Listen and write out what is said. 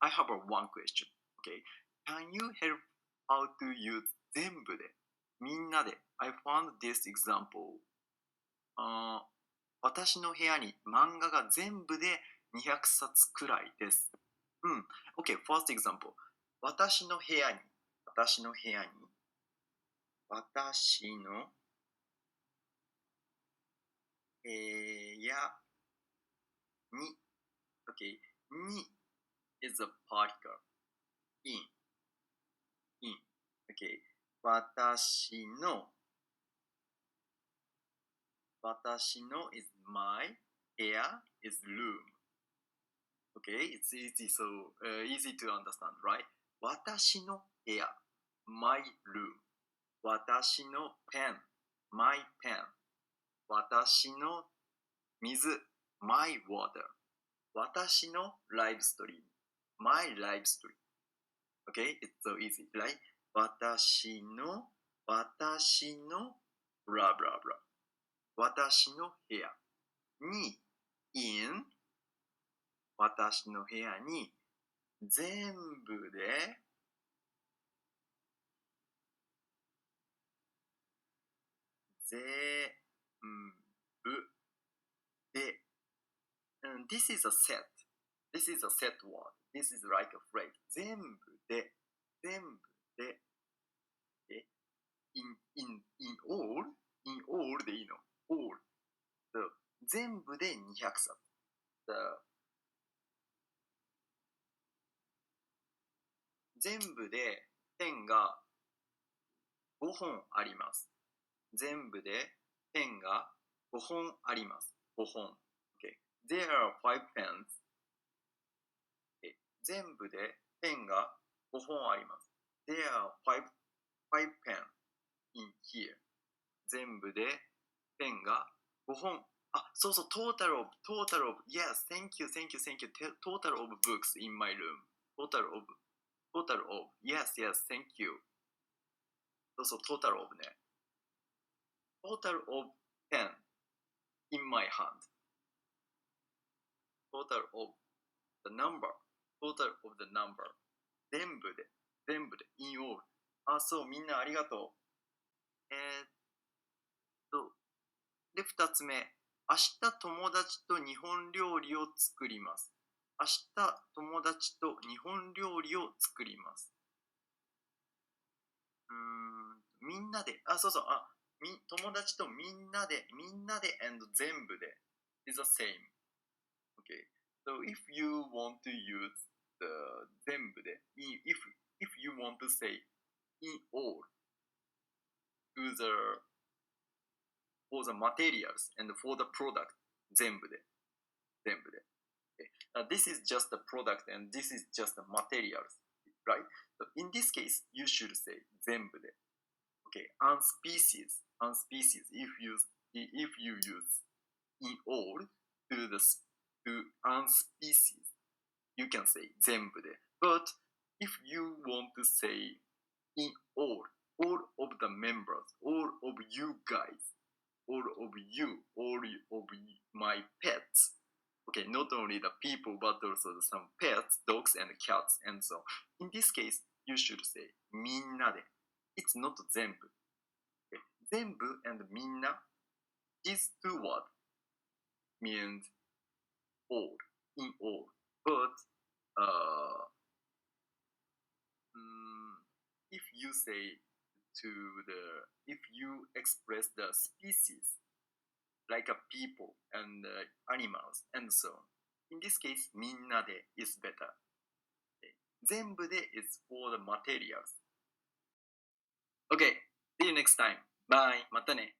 I have one question. Okay. Can you help how to use 全部でみんなで I found this example. 私の部屋に漫画が全部で200冊くらいです。Okay, first example. 私の部屋に私の部屋にOkay, に is a particle. in. Okay, 私の is my, 部屋 is room. Okay, it's easy, so easy to understand, right? 私の部屋 my room. 私のペン my pen. 私の水 my water. 私のライブストリーム my live stream. Okay, it's so easy, right? 私のブラブラブラ。私の部屋に in 私の部屋に全部でThis is a set. This is a set word. This is like a phrase. 全部で in all でいいの all. 全部で200冊。全部でペンが5本あります。全部でペンが5本あります。5本。Okay. There are 5 pens. 全部でペンが5本あります。There are 5 pens in here. 全部でペンが5本。そうそう、total of. Yes, thank you. Total of books in my room. Total of. Yes, thank you. そう、total of ね。Total of pen in my hand. Total of the number.全部で in all. そう、みんなありがとう。で、2つ目。明日友達と日本料理を作ります。明日友達と日本料理を作ります。みんなで、そうそう、友達とみんなで and 全部で is the same. Okay. So if you want to use the 全部で if you want to say in all to for the materials and for the product 全部で Okay. This is just the product and this is just the materials, right? So in this case, you should say 全部で Okay, and species. If you use in all to unspecies, you can say 全部で But if you want to say in all of the members, all of you guys, all of you, all of my pets. Okay, not only the people, but also some pets, dogs and cats, and so on. In this case, you should say みんなで It's not 全部。Okay. 全部 and みんな These two words means all, in all. But if you say if you express the species like a people and animals and so on. In this case, みんなで is better. 全部で is for the materials. Okay, see you next time. Bye. またね。